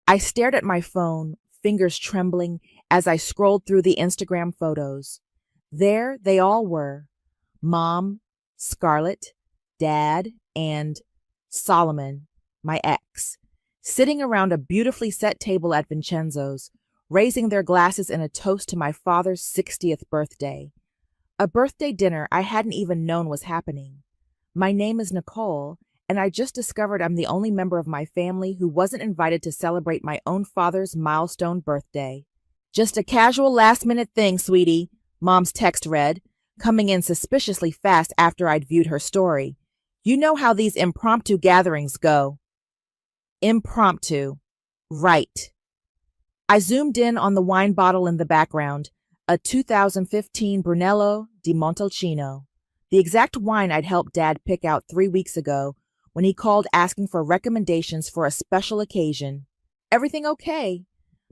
I stared at my phone, fingers trembling, as I scrolled through the Instagram photos. There they all were: Mom, Scarlett, Dad, and Solomon, my ex, sitting around a beautifully set table at Vincenzo's, raising their glasses in a toast to my father's 60th birthday. A birthday dinner I hadn't even known was happening. My name is Nicole, and I just discovered I'm the only member of my family who wasn't invited to celebrate my own father's milestone birthday. Just a casual last-minute thing, sweetie, Mom's text read, coming in suspiciously fast after I'd viewed her story. You know how these impromptu gatherings go. Impromptu. Right. I zoomed in on the wine bottle in the background, a 2015 Brunello di Montalcino, the exact wine I'd helped Dad pick out 3 weeks ago when he called asking for recommendations for a special occasion. Everything okay?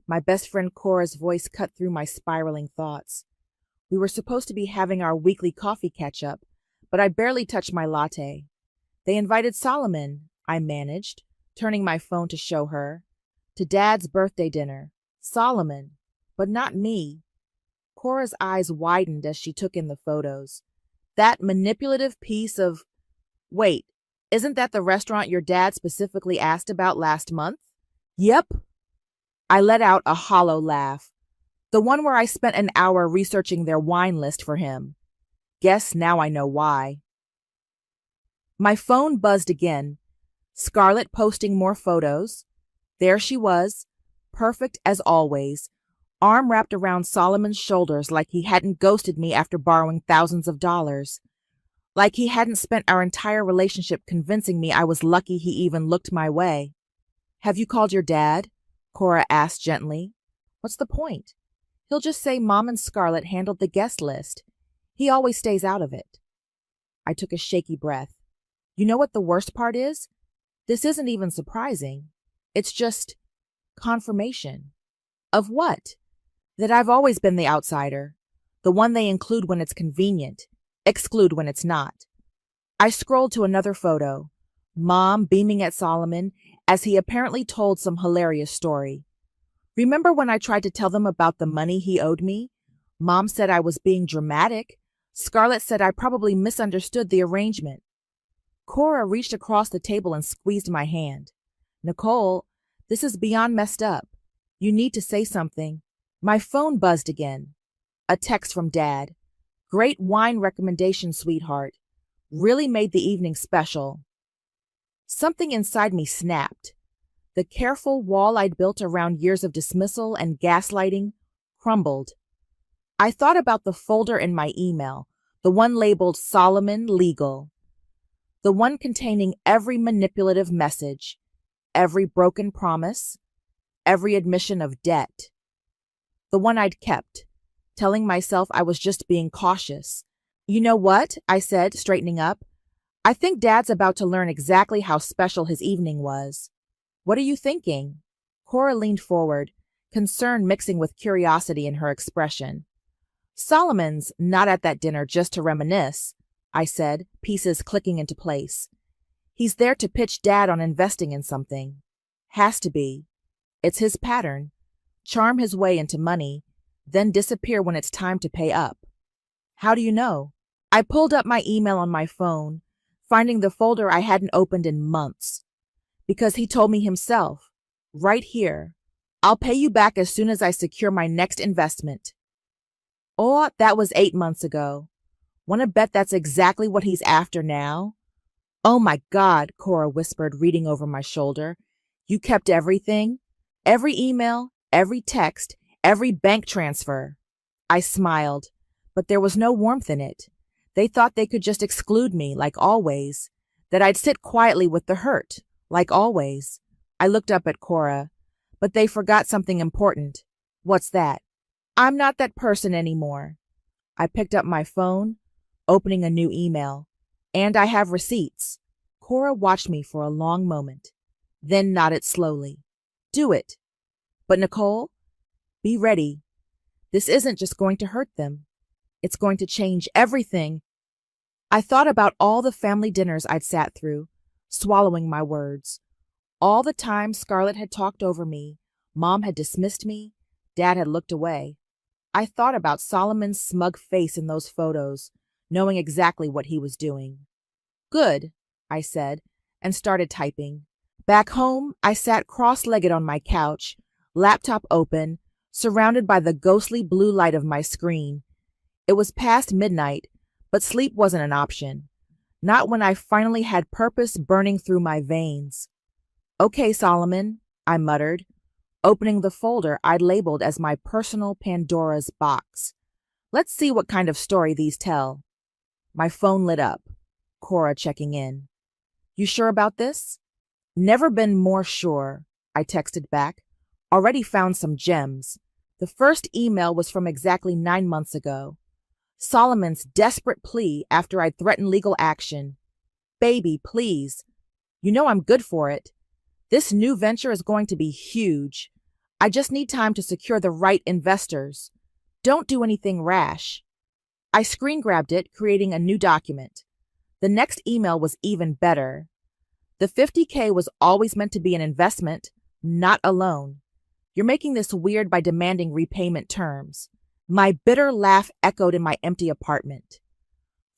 My best friend Cora's voice cut through my spiraling thoughts. We were supposed to be having our weekly coffee catch-up, but I barely touched my latte. They invited Solomon, I managed, turning my phone to show her, to Dad's birthday dinner. Solomon, but not me. Cora's eyes widened as she took in the photos. That manipulative piece of... Wait, isn't that the restaurant your dad specifically asked about last month? Yep. I let out a hollow laugh. The one where I spent an hour researching their wine list for him. Guess now I know why. My phone buzzed again. Scarlett posting more photos. There she was, perfect as always, arm wrapped around Solomon's shoulders like he hadn't ghosted me after borrowing thousands of dollars. Like he hadn't spent our entire relationship convincing me I was lucky he even looked my way. Have you called your dad? Cora asked gently. What's the point? He'll just say Mom and Scarlett handled the guest list. He always stays out of it. I took a shaky breath. You know what the worst part is? This isn't even surprising. It's just confirmation. Of what? That I've always been the outsider, the one they include when it's convenient, exclude when it's not. I scrolled to another photo, Mom beaming at Solomon as he apparently told some hilarious story. Remember when I tried to tell them about the money he owed me? Mom said I was being dramatic. Scarlett said I probably misunderstood the arrangement. Cora reached across the table and squeezed my hand. Nicole, this is beyond messed up. You need to say something. My phone buzzed again. A text from Dad. Great wine recommendation, sweetheart. Really made the evening special. Something inside me snapped. The careful wall I'd built around years of dismissal and gaslighting crumbled. I thought about the folder in my email, the one labeled Solomon Legal. The one containing every manipulative message, every broken promise, every admission of debt. The one I'd kept, telling myself I was just being cautious. You know what? I said, straightening up. I think Dad's about to learn exactly how special his evening was. What are you thinking? Cora leaned forward, concern mixing with curiosity in her expression. Solomon's not at that dinner just to reminisce, I said, pieces clicking into place. He's there to pitch Dad on investing in something. Has to be. It's his pattern. Charm his way into money, then disappear when it's time to pay up. How do you know? I pulled up my email on my phone, finding the folder I hadn't opened in months. Because he told me himself, right here, I'll pay you back as soon as I secure my next investment. Oh, that was 8 months ago. Want to bet that's exactly what he's after now? Oh my God, Cora whispered, reading over my shoulder. You kept everything? Every email, every text, every bank transfer. I smiled, but there was no warmth in it. They thought they could just exclude me, like always, that I'd sit quietly with the hurt, like always. I looked up at Cora, but they forgot something important. What's that? I'm not that person anymore. I picked up my phone, opening a new email. And I have receipts. Cora watched me for a long moment, then nodded slowly. Do it. But Nicole, be ready. This isn't just going to hurt them. It's going to change everything. I thought about all the family dinners I'd sat through, swallowing my words. All the time Scarlett had talked over me, Mom had dismissed me. Dad had looked away. I thought about Solomon's smug face in those photos, knowing exactly what he was doing. Good, I said, and started typing. Back home, I sat cross-legged on my couch, laptop open, surrounded by the ghostly blue light of my screen. It was past midnight, but sleep wasn't an option. Not when I finally had purpose burning through my veins. Okay, Solomon, I muttered, opening the folder I'd labeled as my personal Pandora's box. Let's see what kind of story these tell. My phone lit up. Cora checking in. You sure about this? Never been more sure, I texted back. Already found some gems. The first email was from exactly 9 months ago. Solomon's desperate plea after I'd threatened legal action. Baby, please. You know I'm good for it. This new venture is going to be huge. I just need time to secure the right investors. Don't do anything rash. I screen grabbed it, creating a new document. The next email was even better. The $50K was always meant to be an investment, not a loan. You're making this weird by demanding repayment terms. My bitter laugh echoed in my empty apartment.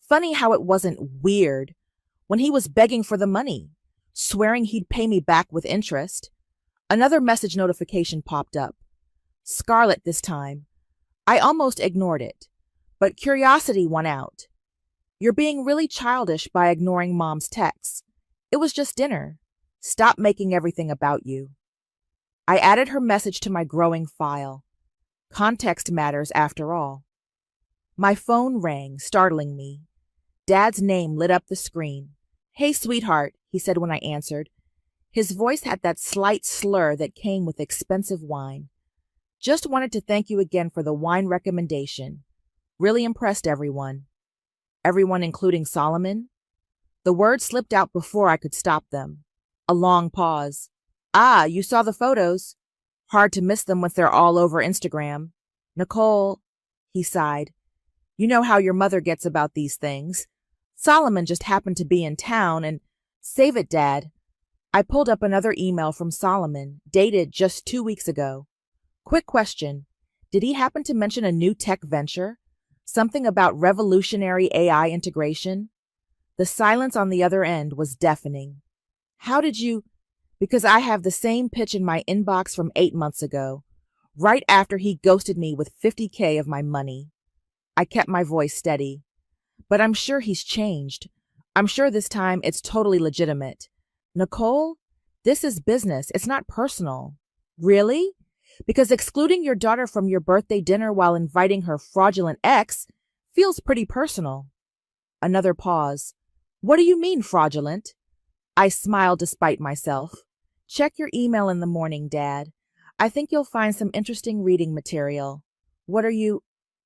Funny how it wasn't weird when he was begging for the money, swearing he'd pay me back with interest. Another message notification popped up. Scarlett this time. I almost ignored it, but curiosity won out. You're being really childish by ignoring Mom's texts. It was just dinner. Stop making everything about you. I added her message to my growing file. Context matters after all. My phone rang, startling me. Dad's name lit up the screen. Hey, sweetheart, he said when I answered. His voice had that slight slur that came with expensive wine. Just wanted to thank you again for the wine recommendation. Really impressed everyone. Everyone including Solomon? The words slipped out before I could stop them. A long pause. Ah, you saw the photos. Hard to miss them once they're all over Instagram. Nicole, he sighed. You know how your mother gets about these things. Solomon just happened to be in town and... Save it, Dad. I pulled up another email from Solomon, dated just 2 weeks ago. Quick question. Did he happen to mention a new tech venture? Something about revolutionary AI integration? The silence on the other end was deafening. How did you... Because I have the same pitch in my inbox from 8 months ago, right after he ghosted me with $50K of my money. I kept my voice steady. But I'm sure he's changed. I'm sure this time it's totally legitimate. Nicole, this is business. It's not personal. Really? Because excluding your daughter from your birthday dinner while inviting her fraudulent ex feels pretty personal. Another pause. What do you mean fraudulent? I smiled despite myself. Check your email in the morning, Dad. I think you'll find some interesting reading material. What are you...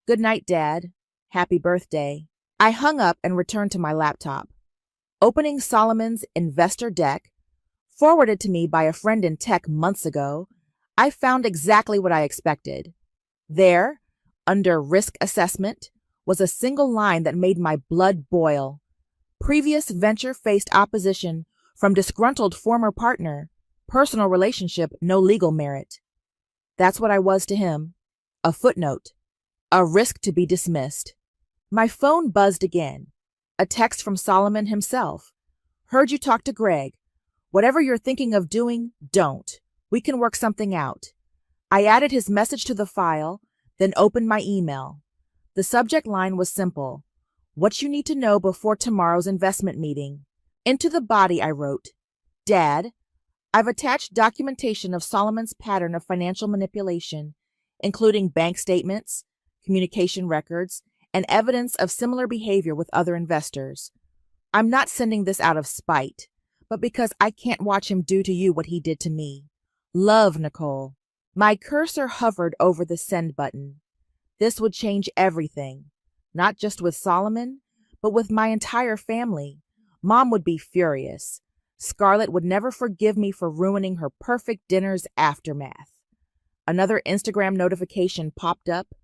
Good night, Dad. Happy birthday. I hung up and returned to my laptop. Opening Solomon's investor deck, forwarded to me by a friend in tech months ago, I found exactly what I expected. There, under risk assessment, was a single line that made my blood boil. Previous venture faced opposition from disgruntled former partner. Personal relationship, no legal merit. That's what I was to him. A footnote. A risk to be dismissed. My phone buzzed again. A text from Solomon himself. Heard you talk to Greg. Whatever you're thinking of doing, don't. We can work something out. I added his message to the file, then opened my email. The subject line was simple. What you need to know before tomorrow's investment meeting. Into the body I wrote, Dad, I've attached documentation of Solomon's pattern of financial manipulation, including bank statements, communication records, and evidence of similar behavior with other investors. I'm not sending this out of spite, but because I can't watch him do to you what he did to me. Love, Nicole. My cursor hovered over the send button. This would change everything, not just with Solomon, but with my entire family. Mom would be furious. Scarlett would never forgive me for ruining her perfect dinner's aftermath. Another Instagram notification popped up.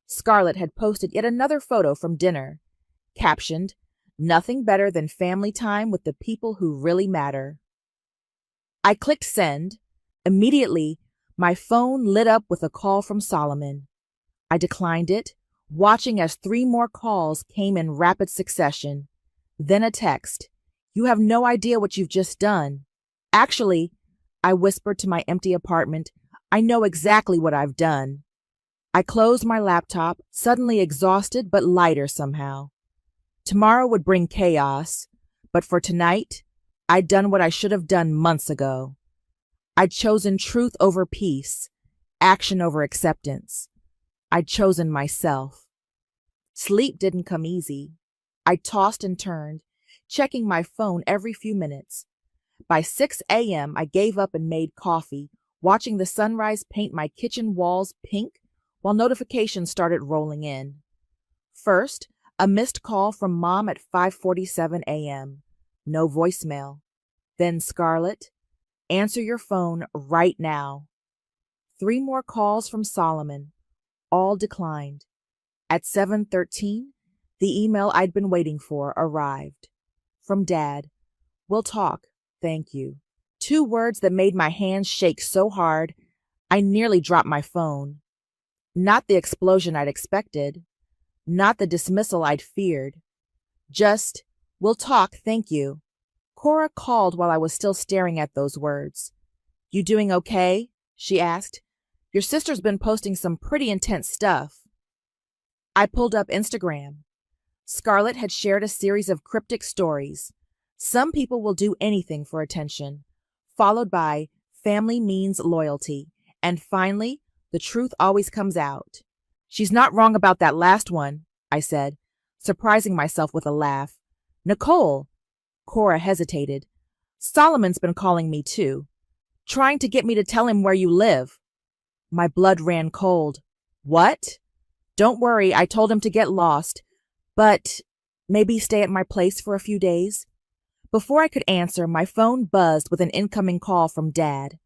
Scarlett had posted yet another photo from dinner, captioned, "Nothing better than family time with the people who really matter." I clicked send. Immediately, My phone lit up with a call from Solomon. I declined it, watching as 3 more calls came in rapid succession. Then a text. "You have no idea what you've just done." "Actually," I whispered to my empty apartment, "I know exactly what I've done." I closed my laptop, suddenly exhausted but lighter somehow. Tomorrow would bring chaos, but for tonight, I'd done what I should have done months ago. I'd chosen truth over peace, action over acceptance. I'd chosen myself. Sleep didn't come easy. I tossed and turned, checking my phone every few minutes. By 6 a.m., I gave up and made coffee, watching the sunrise paint my kitchen walls pink while notifications started rolling in. First, a missed call from Mom at 5:47 a.m. No voicemail. Then Scarlett, "Answer your phone right now." 3 more calls from Solomon, all declined. At 7:13, the email I'd been waiting for arrived. From Dad, "We'll talk, thank you." 2 words that made my hands shake so hard, I nearly dropped my phone. Not the explosion I'd expected, not the dismissal I'd feared. Just, "We'll talk, thank you." Cora called while I was still staring at those words. "You doing okay?" she asked. "Your sister's been posting some pretty intense stuff." I pulled up Instagram. Scarlett had shared a series of cryptic stories. "Some people will do anything for attention," followed by "family means loyalty," and finally, "the truth always comes out." "She's not wrong about that last one," I said, surprising myself with a laugh. "Nicole," Cora hesitated, "Solomon's been calling me too, trying to get me to tell him where you live." My blood ran cold. "What?" "Don't worry, I told him to get lost, but maybe stay at my place for a few days." Before I could answer, my phone buzzed with an incoming call from Dad.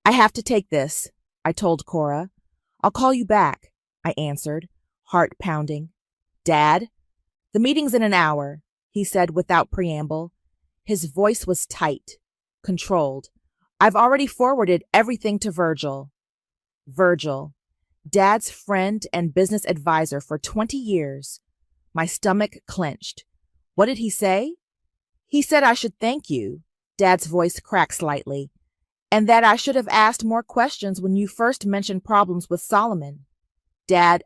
"I have to take this," I told Cora. "I'll call you back," I answered, heart pounding. "Dad?" "The meeting's in an hour," he said without preamble. His voice was tight, controlled. "I've already forwarded everything to Virgil." Virgil, Dad's friend and business advisor for 20 years. My stomach clenched. "What did he say?" "He said I should thank you," Dad's voice cracked slightly, "and that I should have asked more questions when you first mentioned problems with Solomon." "Dad,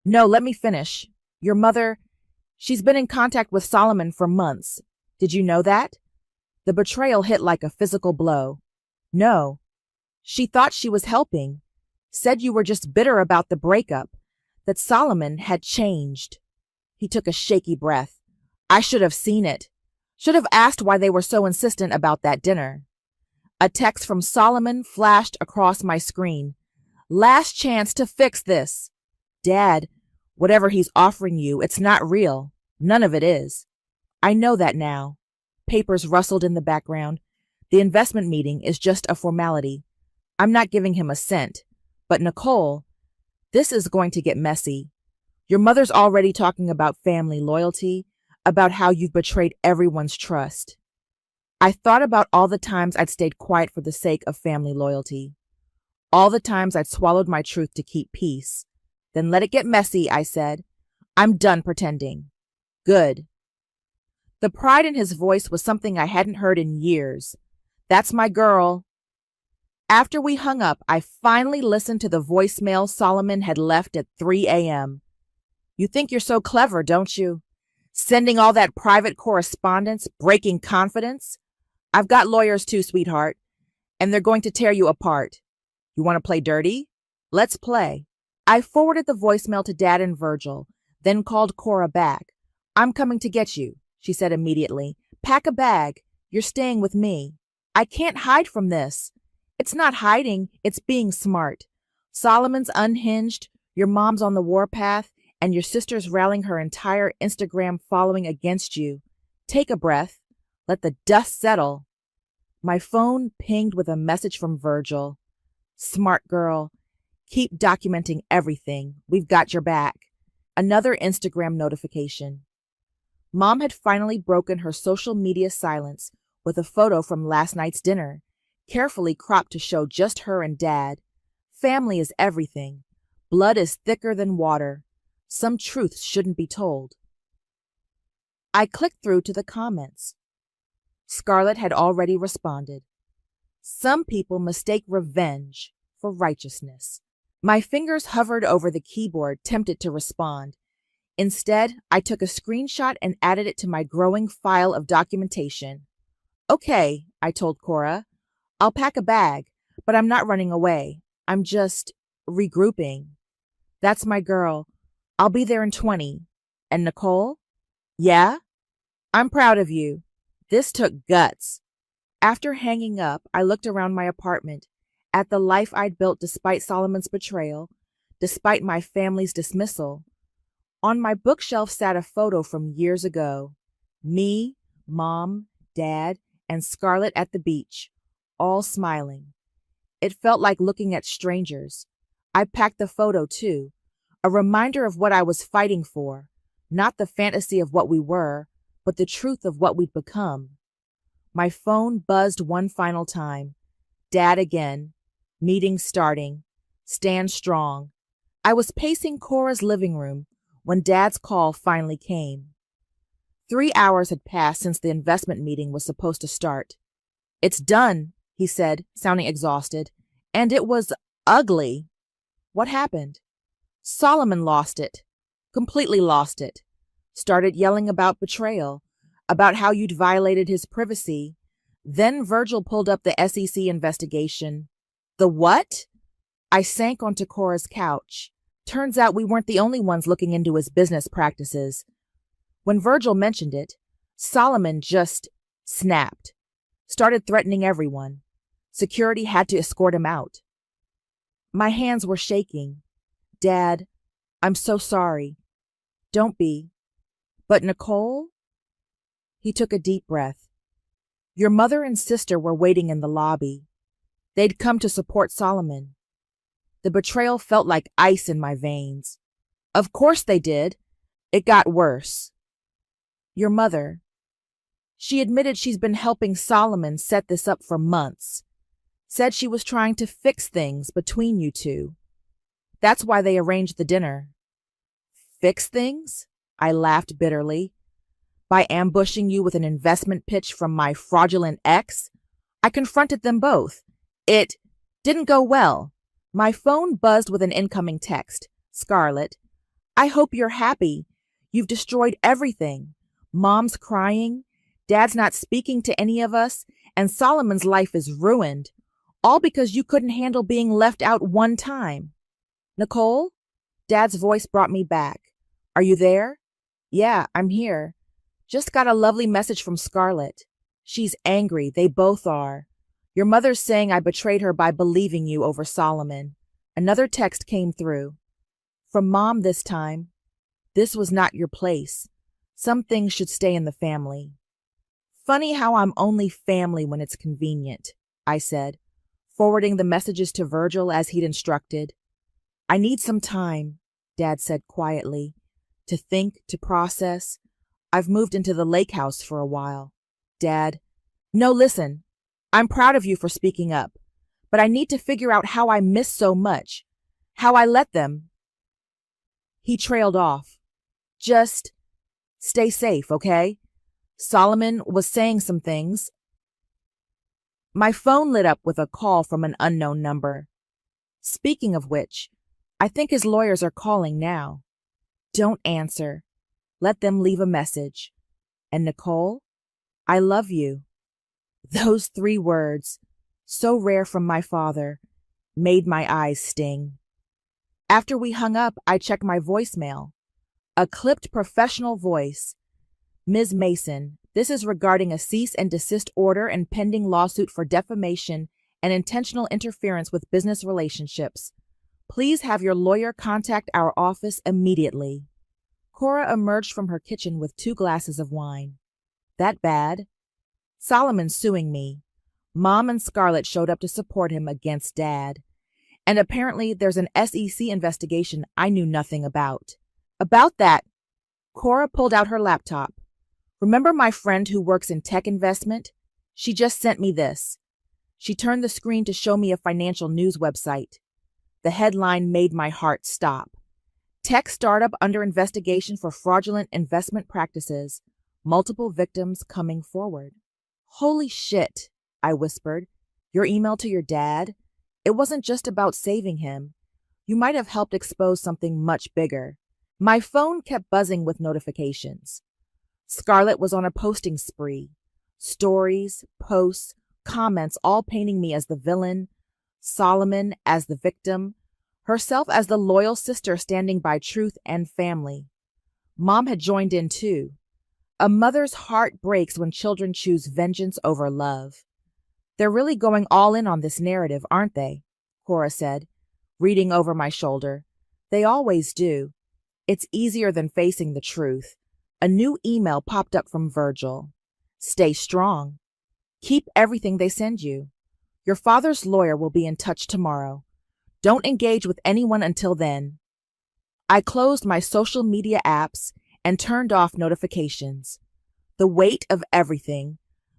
No, let me finish. Your mother, she's been in contact with Solomon for months. Did you know that?" The betrayal hit like a physical blow. "No. She thought she was helping. Said you were just bitter about the breakup, that Solomon had changed." He took a shaky breath. "I should have seen it. Should have asked why they were so insistent about that dinner." A text from Solomon flashed across my screen. "Last chance to fix this." "Dad, whatever he's offering you, it's not real. None of it is." "I know that now." Papers rustled in the background. "The investment meeting is just a formality. I'm not giving him a cent. But Nicole, this is going to get messy. Your mother's already talking about family loyalty, about how you've betrayed everyone's trust." I thought about all the times I'd stayed quiet for the sake of family loyalty. All the times I'd swallowed my truth to keep peace. "Then let it get messy," I said. "I'm done pretending." "Good." The pride in his voice was something I hadn't heard in years. "That's my girl." After we hung up, I finally listened to the voicemail Solomon had left at 3 a.m. "You think you're so clever, don't you? Sending all that private correspondence, breaking confidence? I've got lawyers too, sweetheart, and they're going to tear you apart. You want to play dirty? Let's play." I forwarded the voicemail to Dad and Virgil, then called Cora back. "I'm coming to get you," she said immediately. "Pack a bag. You're staying with me." "I can't hide from this." "It's not hiding, it's being smart. Solomon's unhinged, your mom's on the warpath, and your sister's rallying her entire Instagram following against you. Take a breath. Let the dust settle." My phone pinged with a message from Virgil. "Smart girl. Keep documenting everything. We've got your back." Another Instagram notification. Mom had finally broken her social media silence with a photo from last night's dinner, carefully cropped to show just her and Dad. Family is everything. Blood is thicker than water. Some truths shouldn't be told. I clicked through to the comments. Scarlett had already responded. Some people mistake revenge for righteousness. My fingers hovered over the keyboard, tempted to respond. Instead, I took a screenshot and added it to my growing file of documentation. Okay, I told Cora. I'll pack a bag, but I'm not running away. I'm just regrouping. That's my girl. I'll be there in 20. And Nicole? Yeah? I'm proud of you. This took guts. After hanging up, I looked around my apartment, at the life I'd built despite Solomon's betrayal, despite my family's dismissal. On my bookshelf sat a photo from years ago. Me, Mom, Dad, and Scarlett at the beach, all smiling. It felt like looking at strangers. I packed the photo too, a reminder of what I was fighting for, not the fantasy of what we were, but the truth of what we'd become. My phone buzzed one final time. Dad again. Meeting starting. Stand strong. I was pacing Cora's living room when Dad's call finally came. 3 hours had passed since the investment meeting was supposed to start. It's done, he said, sounding exhausted. And it was ugly. What happened? Solomon lost it. Completely lost it. Started yelling about betrayal, about how you'd violated his privacy. Then Virgil pulled up the SEC investigation. The what? I sank onto Cora's couch. Turns out we weren't the only ones looking into his business practices. When Virgil mentioned it, Solomon just snapped. Started threatening everyone. Security had to escort him out. My hands were shaking. Dad, I'm so sorry. Don't be. But Nicole? He took a deep breath. Your mother and sister were waiting in the lobby. They'd come to support Solomon. The betrayal felt like ice in my veins. Of course they did. It got worse. Your mother. She admitted she's been helping Solomon set this up for months. Said she was trying to fix things between you two. That's why they arranged the dinner. Fix things? I laughed bitterly. By ambushing you with an investment pitch from my fraudulent ex? I confronted them both. It didn't go well. My phone buzzed with an incoming text. Scarlett, I hope you're happy. You've destroyed everything. Mom's crying. Dad's not speaking to any of us. And Solomon's life is ruined. All because you couldn't handle being left out one time. Nicole? Dad's voice brought me back. Are you there? Yeah, I'm here. Just got a lovely message from Scarlett. She's angry. They both are. Your mother's saying I betrayed her by believing you over Solomon. Another text came through. From Mom this time. This was not your place. Some things should stay in the family. Funny how I'm only family when it's convenient, I said, forwarding the messages to Virgil as he'd instructed. I need some time, Dad said quietly, to think, to process. I've moved into the lake house for a while. Dad, no, listen. I'm proud of you for speaking up, but I need to figure out how I missed so much, how I let them. He trailed off. Just stay safe, okay? Solomon was saying some things. My phone lit up with a call from an unknown number. Speaking of which, I think his lawyers are calling now. Don't answer. Let them leave a message. And Nicole, I love you. Those 3 words, so rare from my father, made my eyes sting. After we hung up, I checked my voicemail. A clipped professional voice. Ms. Mason, this is regarding a cease and desist order and pending lawsuit for defamation and intentional interference with business relationships. Please have your lawyer contact our office immediately. Cora emerged from her kitchen with 2 glasses of wine. That bad? Solomon's suing me. Mom and Scarlett showed up to support him against Dad. And apparently there's an SEC investigation I knew nothing about. About that, Cora pulled out her laptop. Remember my friend who works in tech investment? She just sent me this. She turned the screen to show me a financial news website. The headline made my heart stop. Tech startup under investigation for fraudulent investment practices. Multiple victims coming forward. Holy shit, I whispered. Your email to your dad? It wasn't just about saving him. You might have helped expose something much bigger. My phone kept buzzing with notifications. Scarlett was on a posting spree. Stories, posts, comments all painting me as the villain, Solomon as the victim, herself as the loyal sister standing by truth and family. Mom had joined in too. A mother's heart breaks when children choose vengeance over love. They're really going all in on this narrative, aren't they? Cora said, reading over my shoulder. They always do. It's easier than facing the truth. A new email popped up from Virgil. Stay strong. Keep everything they send you. Your father's lawyer will be in touch tomorrow. Don't engage with anyone until then. I closed my social media apps and turned off notifications. The weight of everything,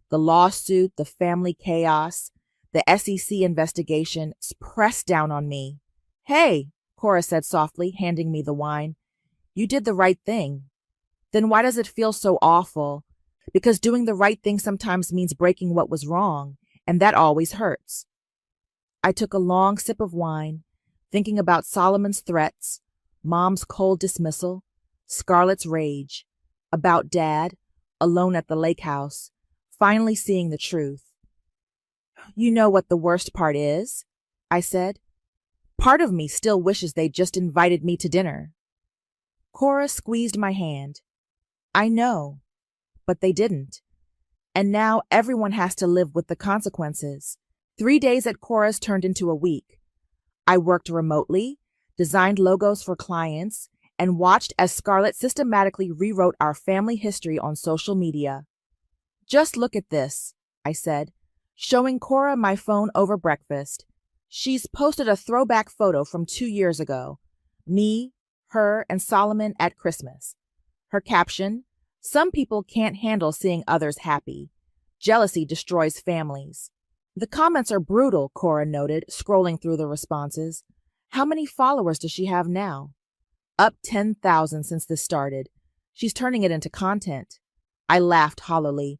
the lawsuit, the family chaos, the SEC investigation, pressed down on me. Hey, Cora said softly, handing me the wine. You did the right thing. Then why does it feel so awful? Because doing the right thing sometimes means breaking what was wrong, and that always hurts. I took a long sip of wine, thinking about Solomon's threats, Mom's cold dismissal, Scarlett's rage, about Dad, alone at the lake house, finally seeing the truth. You know what the worst part is? I said. Part of me still wishes they'd just invited me to dinner. Cora squeezed my hand. I know, but they didn't. And now everyone has to live with the consequences. 3 days at Cora's turned into a week. I worked remotely, designed logos for clients, and watched as Scarlett systematically rewrote our family history on social media. Just look at this, I said, showing Cora my phone over breakfast. She's posted a throwback photo from 2 years ago. Me, her, and Solomon at Christmas. Her caption, some people can't handle seeing others happy. Jealousy destroys families. The comments are brutal, Cora noted, scrolling through the responses. How many followers does she have now? Up 10,000 since this started. She's turning it into content. I laughed hollowly.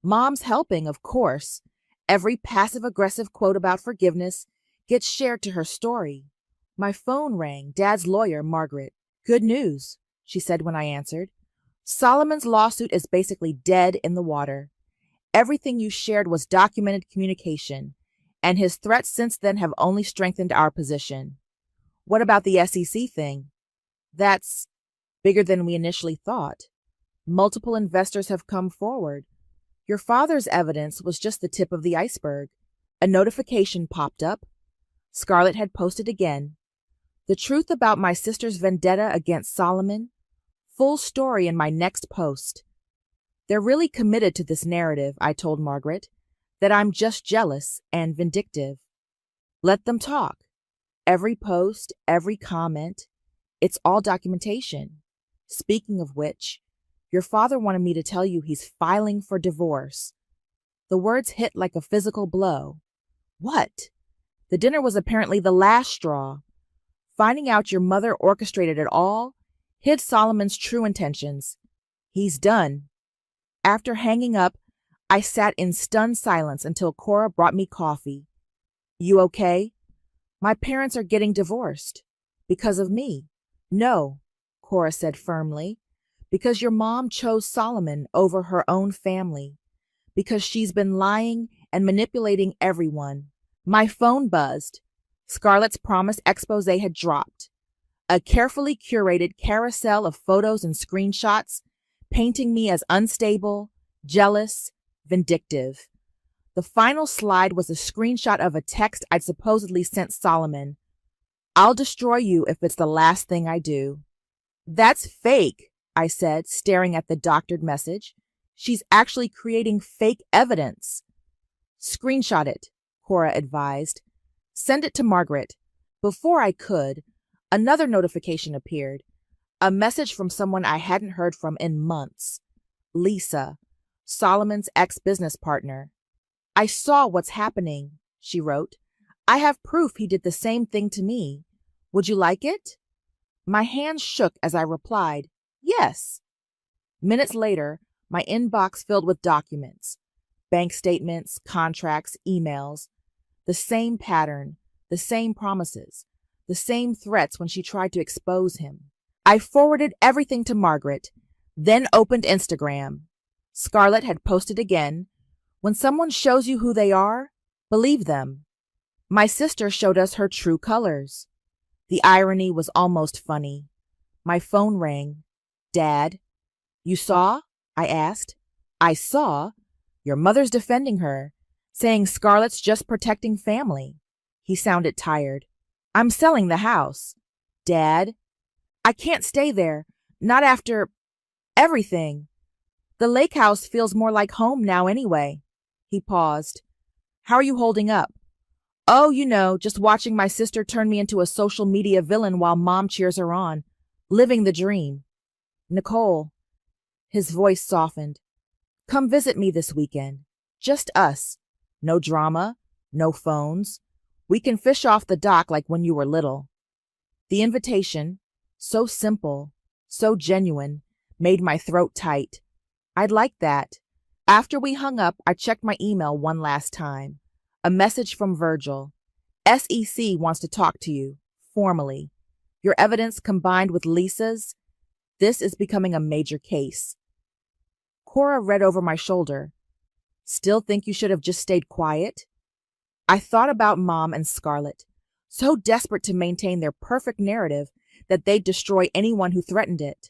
Mom's helping, of course. Every passive-aggressive quote about forgiveness gets shared to her story. My phone rang. Dad's lawyer, Margaret. Good news, she said when I answered. Solomon's lawsuit is basically dead in the water. Everything you shared was documented communication, and his threats since then have only strengthened our position. What about the SEC thing? That's bigger than we initially thought. Multiple investors have come forward. Your father's evidence was just the tip of the iceberg. A notification popped up. Scarlett had posted again. The truth about my sister's vendetta against Solomon. Full story in my next post. They're really committed to this narrative, I told Margaret, that I'm just jealous and vindictive. Let them talk. Every post, every comment, it's all documentation. Speaking of which, your father wanted me to tell you he's filing for divorce. The words hit like a physical blow. What? The dinner was apparently the last straw. Finding out your mother orchestrated it all hid Solomon's true intentions. He's done. After hanging up, I sat in stunned silence until Cora brought me coffee. You okay? My parents are getting divorced. Because of me. No, Cora said firmly. Because your mom chose Solomon over her own family. Because she's been lying and manipulating everyone. My phone buzzed. Scarlett's promise expose had dropped. A carefully curated carousel of photos and screenshots painting me as unstable, jealous, vindictive. The final slide was a screenshot of a text I'd supposedly sent Solomon. I'll destroy you if it's the last thing I do. That's fake, I said, staring at the doctored message. She's actually creating fake evidence. Screenshot it, Cora advised. Send it to Margaret. Before I could, another notification appeared. A message from someone I hadn't heard from in months. Lisa, Solomon's ex-business partner. I saw what's happening. she wrote. I have proof he did the same thing to me. Would you like it? My hands shook as I replied, yes. Minutes later, my inbox filled with documents, bank statements, contracts, emails. The same pattern, the same promises, the same threats when she tried to expose him. I forwarded everything to Margaret, then opened Instagram. Scarlett had posted again, when someone shows you who they are, believe them. My sister showed us her true colors. The irony was almost funny. My phone rang. Dad, you saw? I asked. I saw. Your mother's defending her, saying Scarlett's just protecting family. He sounded tired. I'm selling the house. Dad, I can't stay there. Not after everything. The lake house feels more like home now anyway. He paused. How are you holding up? Oh, just watching my sister turn me into a social media villain while Mom cheers her on. Living the dream. Nicole. His voice softened. Come visit me this weekend. Just us. No drama. No phones. We can fish off the dock like when you were little. The invitation, so simple, so genuine, made my throat tight. I'd like that. After we hung up, I checked my email one last time. A message from Virgil. SEC wants to talk to you, formally. Your evidence combined with Lisa's, this is becoming a major case. Cora read over my shoulder. Still think you should have just stayed quiet? I thought about Mom and Scarlett, so desperate to maintain their perfect narrative that they'd destroy anyone who threatened it.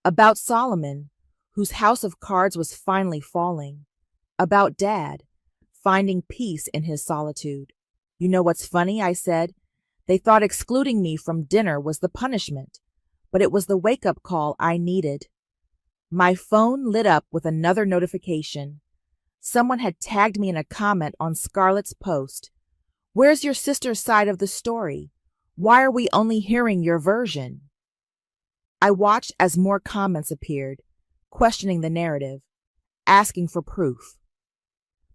About Solomon, whose house of cards was finally falling. About Dad, finding peace in his solitude. You know what's funny, I said. They thought excluding me from dinner was the punishment, but it was the wake-up call I needed. My phone lit up with another notification. Someone had tagged me in a comment on Scarlett's post. Where's your sister's side of the story? Why are we only hearing your version? I watched as more comments appeared, questioning the narrative, asking for proof.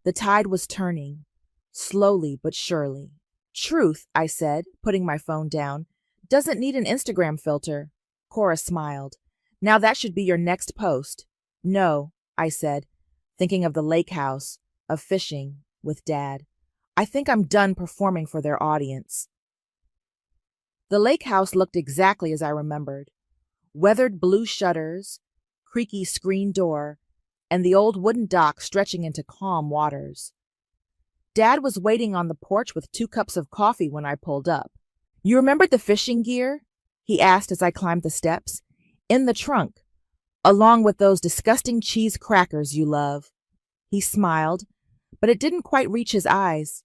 The tide was turning, slowly but surely. Truth, I said, putting my phone down, doesn't need an Instagram filter. Cora smiled. Now that should be your next post. No, I said, thinking of the lake house, of fishing, with Dad. I think I'm done performing for their audience. The lake house looked exactly as I remembered. Weathered blue shutters, creaky screen door, and the old wooden dock stretching into calm waters. Dad was waiting on the porch with 2 cups of coffee when I pulled up. You remembered the fishing gear? He asked as I climbed the steps. In the trunk, along with those disgusting cheese crackers you love. He smiled, but it didn't quite reach his eyes.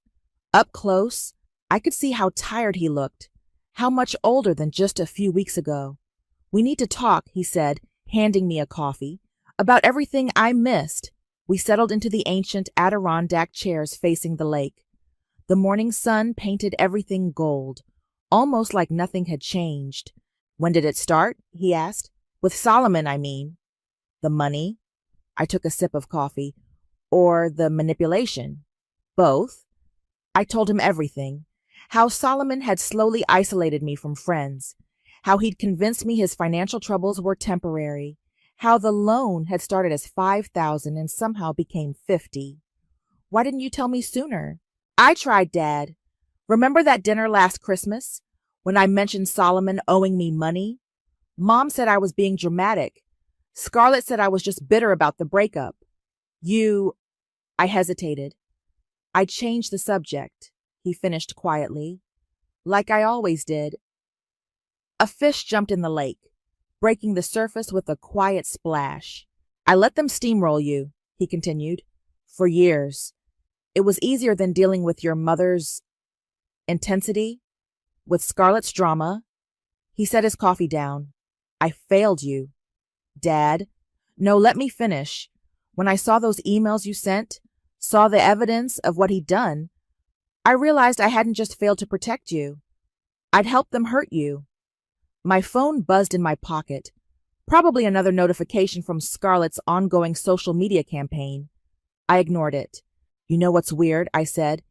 Up close, I could see how tired he looked, how much older than just a few weeks ago. We need to talk, he said, handing me a coffee, about everything I missed. We settled into the ancient Adirondack chairs facing the lake. The morning sun painted everything gold, almost like nothing had changed. When did it start? He asked. With Solomon, I mean. The money? I took a sip of coffee. Or the manipulation? Both. I told him everything. How Solomon had slowly isolated me from friends. How he'd convinced me his financial troubles were temporary. How the loan had started as $5,000 and somehow became $50,000. Why didn't you tell me sooner? I tried, Dad. Remember that dinner last Christmas when I mentioned Solomon owing me money? Mom said I was being dramatic. Scarlett said I was just bitter about the breakup. I hesitated. I changed the subject, he finished quietly, like I always did. A fish jumped in the lake, breaking the surface with a quiet splash. I let them steamroll you, he continued, for years. It was easier than dealing with your mother's intensity, with Scarlett's drama. He set his coffee down. I failed you. Dad, no, let me finish. When I saw those emails you sent, saw the evidence of what he'd done, I realized I hadn't just failed to protect you. I'd helped them hurt you. My phone buzzed in my pocket, probably another notification from Scarlett's ongoing social media campaign. I ignored it. You know what's weird? I said.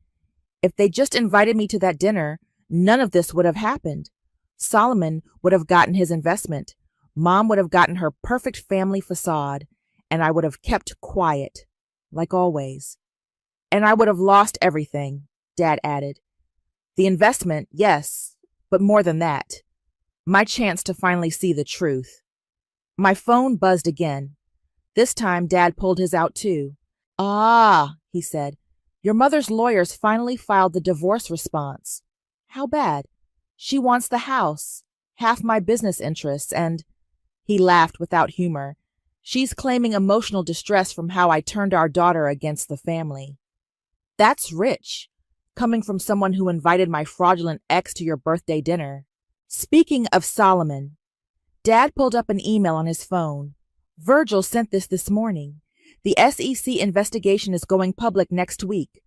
If they just invited me to that dinner, none of this would have happened. Solomon would have gotten his investment. Mom would have gotten her perfect family facade, and I would have kept quiet, like always. And I would have lost everything, Dad added. The investment, yes, but more than that. My chance to finally see the truth. My phone buzzed again. This time, Dad pulled his out too. Ah, he said. Your mother's lawyers finally filed the divorce response. How bad? She wants the house, half my business interests, and... He laughed without humor. She's claiming emotional distress from how I turned our daughter against the family. That's rich, coming from someone who invited my fraudulent ex to your birthday dinner. Speaking of Solomon, Dad pulled up an email on his phone. Virgil sent this morning. The SEC investigation is going public next week.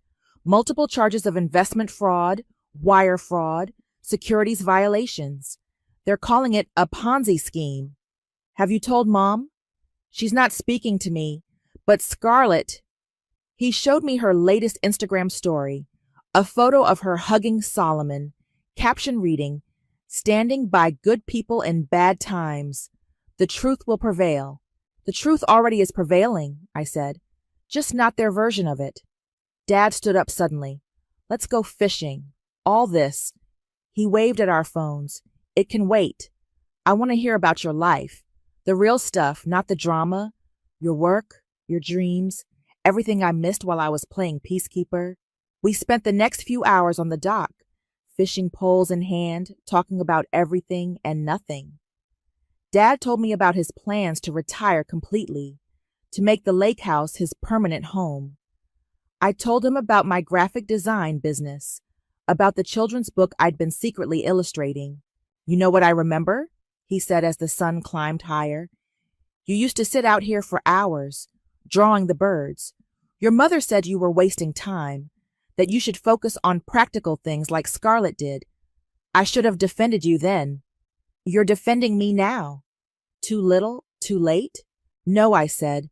Multiple charges of investment fraud, wire fraud, securities violations. They're calling it a Ponzi scheme. Have you told Mom? She's not speaking to me, but Scarlett... He showed me her latest Instagram story, a photo of her hugging Solomon, caption reading, "Standing by good people in bad times. The truth will prevail." The truth already is prevailing, I said, just not their version of it. Dad stood up suddenly. Let's go fishing. All this. He waved at our phones. It can wait. I want to hear about your life. The real stuff, not the drama. Your work, your dreams, everything I missed while I was playing peacekeeper. We spent the next few hours on the dock, fishing poles in hand, talking about everything and nothing. Dad told me about his plans to retire completely, to make the lake house his permanent home. I told him about my graphic design business, about the children's book I'd been secretly illustrating. You know what I remember? He said as the sun climbed higher. You used to sit out here for hours, drawing the birds. Your mother said you were wasting time, that you should focus on practical things like Scarlett did. I should have defended you then. You're defending me now. Too little? Too late? No, I said,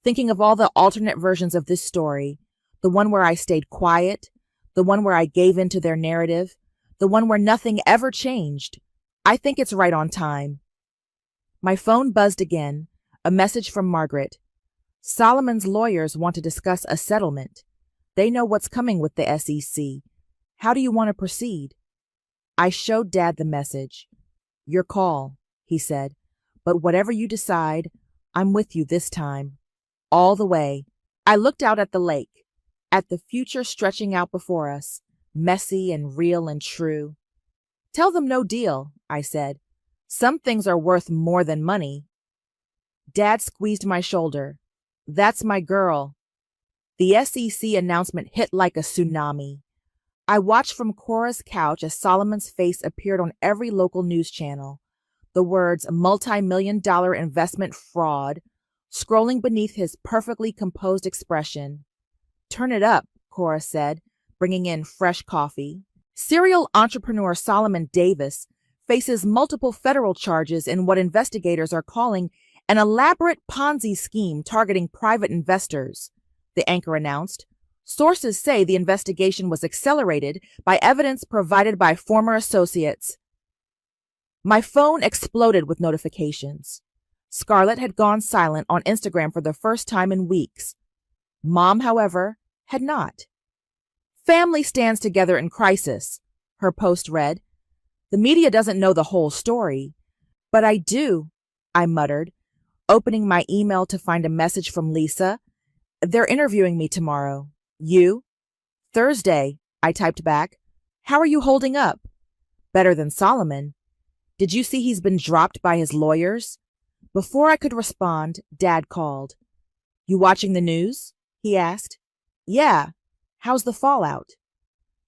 thinking of all the alternate versions of this story, the one where I stayed quiet, the one where I gave in to their narrative, the one where nothing ever changed. I think it's right on time. My phone buzzed again, a message from Margaret. Solomon's lawyers want to discuss a settlement. They know what's coming with the SEC. How do you want to proceed? I showed Dad the message. Your call, he said, but whatever you decide, I'm with you this time. All the way. I looked out at the lake, at the future stretching out before us, messy and real and true. Tell them no deal, I said. Some things are worth more than money. Dad squeezed my shoulder. That's my girl. The SEC announcement hit like a tsunami. I watched from Cora's couch as Solomon's face appeared on every local news channel. The words multi-million-dollar investment fraud scrolling beneath his perfectly composed expression. Turn it up, Cora said, bringing in fresh coffee. Serial entrepreneur Solomon Davis faces multiple federal charges in what investigators are calling an elaborate Ponzi scheme targeting private investors, the anchor announced. Sources say the investigation was accelerated by evidence provided by former associates. My phone exploded with notifications. Scarlett had gone silent on Instagram for the first time in weeks. Mom, however, had not. Family stands together in crisis, her post read. The media doesn't know the whole story. But I do, I muttered, opening my email to find a message from Lisa. They're interviewing me tomorrow. You? Thursday, I typed back. How are you holding up? Better than Solomon. Did you see he's been dropped by his lawyers? Before I could respond, Dad called. You watching the news? He asked. Yeah. How's the fallout?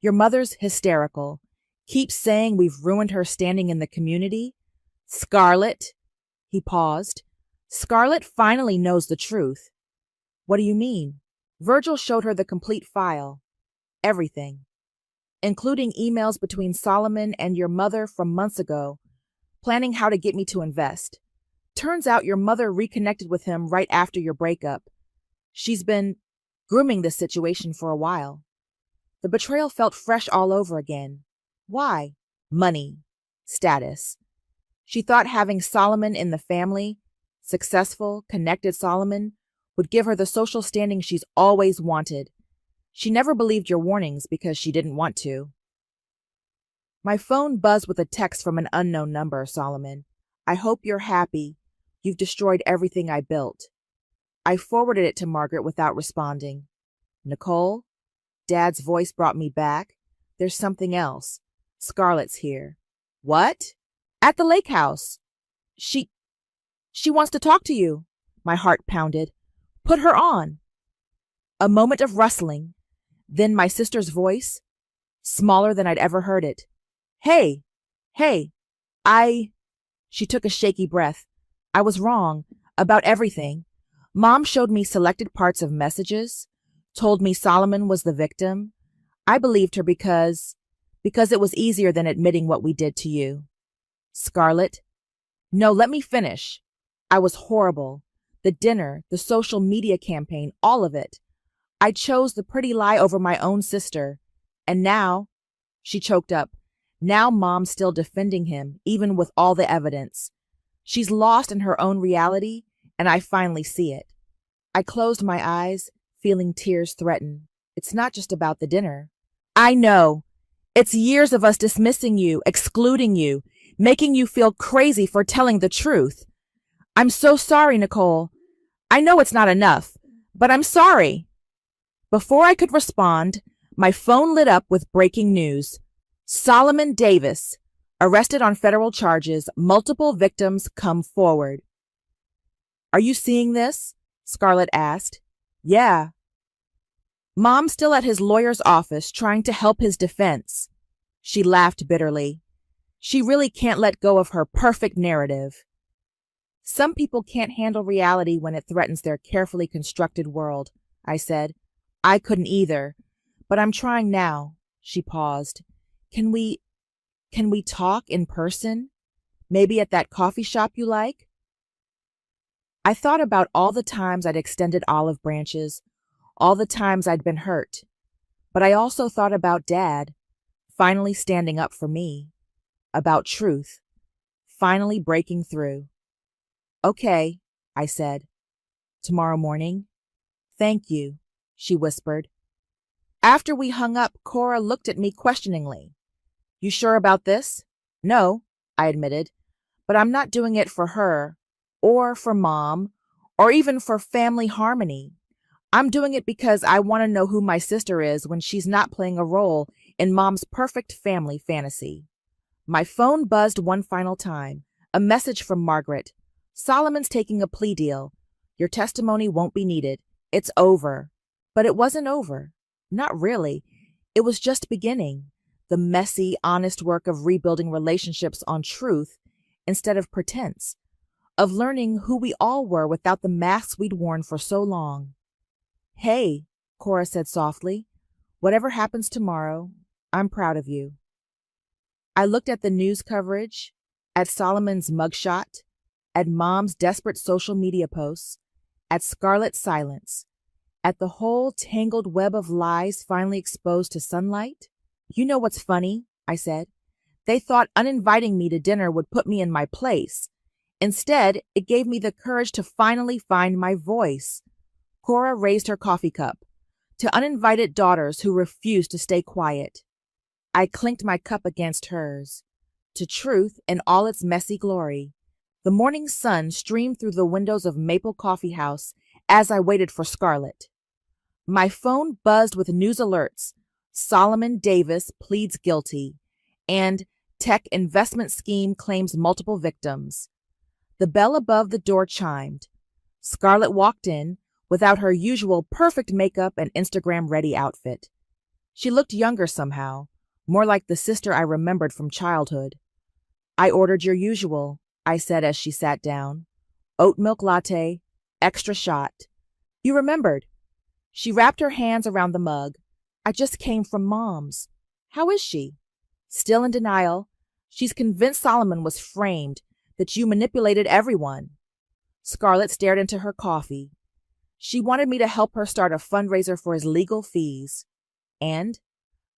Your mother's hysterical. Keeps saying we've ruined her standing in the community. Scarlett. He paused. Scarlett finally knows the truth. What do you mean? Virgil showed her the complete file. Everything. Including emails between Solomon and your mother from months ago, planning how to get me to invest. Turns out your mother reconnected with him right after your breakup. She's been grooming this situation for a while. The betrayal felt fresh all over again. Why? Money. Status. She thought having Solomon in the family, successful, connected Solomon, would give her the social standing she's always wanted. She never believed your warnings because she didn't want to. My phone buzzed with a text from an unknown number, Solomon. I hope you're happy. You've destroyed everything I built. I forwarded it to Margaret without responding. Nicole? Dad's voice brought me back. There's something else. Scarlett's here. What? At the lake house. She wants to talk to you. My heart pounded. Put her on. A moment of rustling. Then my sister's voice, smaller than I'd ever heard it. Hey, She took a shaky breath. I was wrong about everything. Mom showed me selected parts of messages, told me Solomon was the victim. I believed her because it was easier than admitting what we did to you. Scarlett? No, let me finish. I was horrible. The dinner, the social media campaign, all of it. I chose the pretty lie over my own sister. And now, she choked up, now Mom's still defending him, even with all the evidence. She's lost in her own reality, and I finally see it. I closed my eyes, feeling tears threaten. It's not just about the dinner. I know. It's years of us dismissing you, excluding you, making you feel crazy for telling the truth. I'm so sorry, Nicole. I know it's not enough, but I'm sorry. Before I could respond, my phone lit up with breaking news. Solomon Davis, arrested on federal charges, multiple victims come forward. Are you seeing this? Scarlett asked. Yeah. Mom's still at his lawyer's office trying to help his defense. She laughed bitterly. She really can't let go of her perfect narrative. Some people can't handle reality when it threatens their carefully constructed world, I said. I couldn't either, but I'm trying now. She paused. Can we talk in person? Maybe at that coffee shop you like? I thought about all the times I'd extended olive branches, all the times I'd been hurt. But I also thought about Dad, finally standing up for me, about truth, finally breaking through. Okay, I said. Tomorrow morning? Thank you, she whispered. After we hung up, Cora looked at me questioningly. You sure about this? No, I admitted, but I'm not doing it for her, or for Mom, or even for family harmony. I'm doing it because I want to know who my sister is when she's not playing a role in Mom's perfect family fantasy. My phone buzzed one final time, a message from Margaret. Solomon's taking a plea deal. Your testimony won't be needed. It's over. But it wasn't over. Not really. It was just beginning. The messy, honest work of rebuilding relationships on truth instead of pretense, of learning who we all were without the masks we'd worn for so long. Hey, Cora said softly, whatever happens tomorrow, I'm proud of you. I looked at the news coverage, at Solomon's mugshot, at Mom's desperate social media posts, at Scarlett's silence, at the whole tangled web of lies finally exposed to sunlight. You know what's funny, I said. They thought uninviting me to dinner would put me in my place. Instead, it gave me the courage to finally find my voice. Cora raised her coffee cup. To uninvited daughters who refused to stay quiet. I clinked my cup against hers. To truth in all its messy glory. The morning sun streamed through the windows of Maple Coffee House as I waited for Scarlett. My phone buzzed with news alerts. Solomon Davis pleads guilty, and tech investment scheme claims multiple victims. The bell above the door chimed. Scarlett walked in without her usual perfect makeup and Instagram-ready outfit. She looked younger somehow, more like the sister I remembered from childhood. I ordered your usual, I said as she sat down. Oat milk latte, extra shot. You remembered. She wrapped her hands around the mug. I just came from Mom's. How is she? Still in denial. She's convinced Solomon was framed, that you manipulated everyone. Scarlett stared into her coffee. She wanted me to help her start a fundraiser for his legal fees. And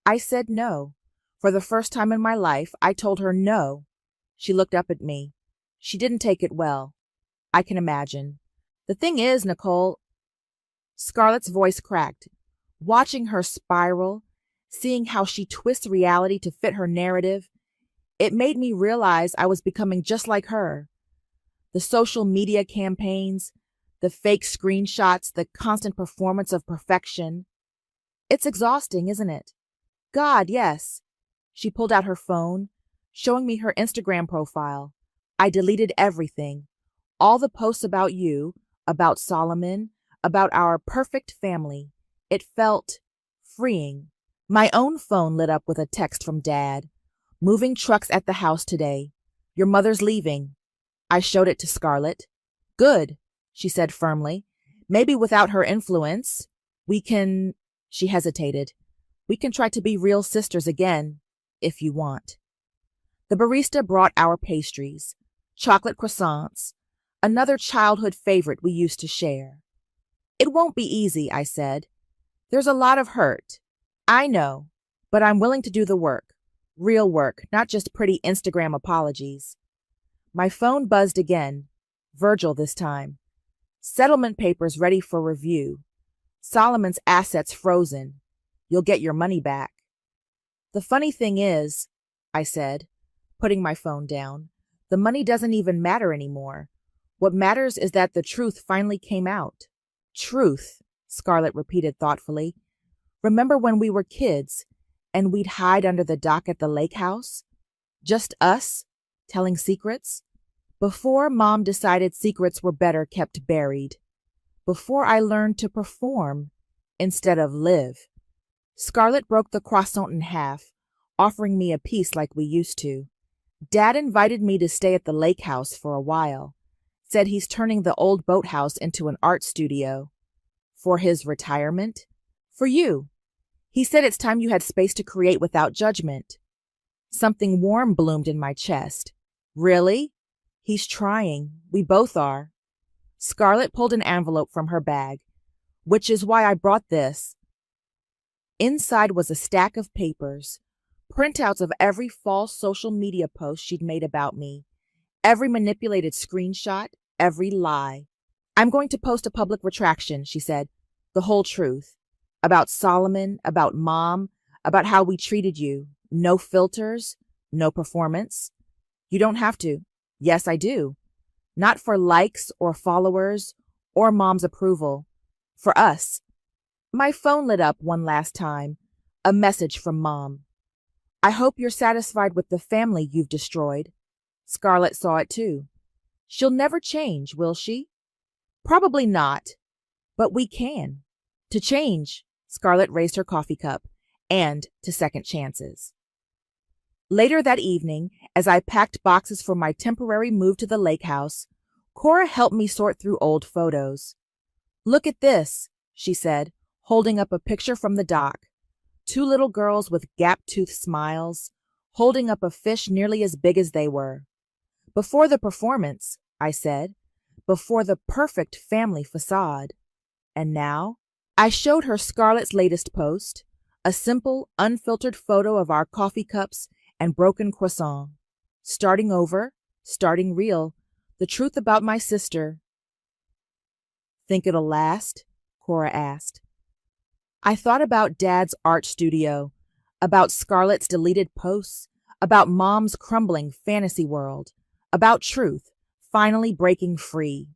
I said no. For the first time in my life, I told her no. She looked up at me. She didn't take it well. I can imagine. The thing is, Nicole, Scarlett's voice cracked. Watching her spiral, seeing how she twists reality to fit her narrative, it made me realize I was becoming just like her. The social media campaigns, the fake screenshots, the constant performance of perfection. It's exhausting, isn't it? God, yes. She pulled out her phone, showing me her Instagram profile. I deleted everything. All the posts about you, about Solomon, about our perfect family. It felt freeing. My own phone lit up with a text from Dad. Moving trucks at the house today. Your mother's leaving. I showed it to Scarlett. Good, she said firmly. Maybe without her influence, we can... She hesitated. We can try to be real sisters again, if you want. The barista brought our pastries, chocolate croissants, another childhood favorite we used to share. It won't be easy, I said. There's a lot of hurt. I know, but I'm willing to do the work. Real work, not just pretty Instagram apologies. My phone buzzed again. Virgil this time. Settlement papers ready for review. Solomon's assets frozen. You'll get your money back. The funny thing is, I said, putting my phone down, the money doesn't even matter anymore. What matters is that the truth finally came out. Truth, Scarlett repeated thoughtfully. Remember when we were kids and we'd hide under the dock at the lake house? Just us, telling secrets? Before Mom decided secrets were better kept buried. Before I learned to perform instead of live. Scarlett broke the croissant in half, offering me a piece like we used to. Dad invited me to stay at the lake house for a while. Said he's turning the old boathouse into an art studio. For his retirement? For you. He said it's time you had space to create without judgment. Something warm bloomed in my chest. Really? He's trying. We both are. Scarlett pulled an envelope from her bag, which is why I brought this. Inside was a stack of papers, printouts of every false social media post she'd made about me, every manipulated screenshot, every lie. I'm going to post a public retraction, she said, the whole truth. About Solomon, about Mom, about how we treated you. No filters, no performance. You don't have to. Yes, I do. Not for likes or followers or Mom's approval. For us. My phone lit up one last time. A message from Mom. I hope you're satisfied with the family you've destroyed. Scarlett saw it too. She'll never change, will she? Probably not. But we can. To change, Scarlett raised her coffee cup, and to second chances. Later that evening, as I packed boxes for my temporary move to the lake house, Cora helped me sort through old photos. Look at this, she said, holding up a picture from the dock. 2 little girls with gap-toothed smiles, holding up a fish nearly as big as they were. Before the performance, I said, before the perfect family facade. And now, I showed her Scarlett's latest post, a simple, unfiltered photo of our coffee cups and broken croissant. Starting over, starting real, the truth about my sister. Think it'll last? Cora asked. I thought about Dad's art studio, about Scarlett's deleted posts, about Mom's crumbling fantasy world, about truth, finally breaking free.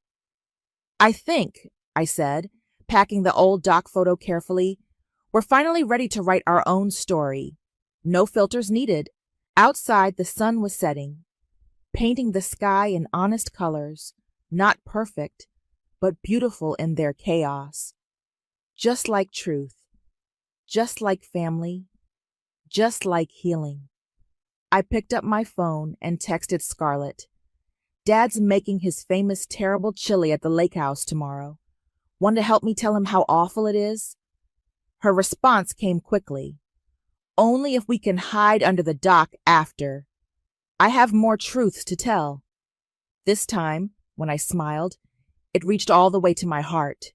I think, I said, packing the old doc photo carefully, we're finally ready to write our own story. No filters needed. Outside, the sun was setting, painting the sky in honest colors, not perfect, but beautiful in their chaos. Just like truth, just like family, just like healing. I picked up my phone and texted Scarlett. Dad's making his famous terrible chili at the lake house tomorrow. Want to help me tell him how awful it is? Her response came quickly. Only if we can hide under the dock after. I have more truths to tell. This time, when I smiled, it reached all the way to my heart.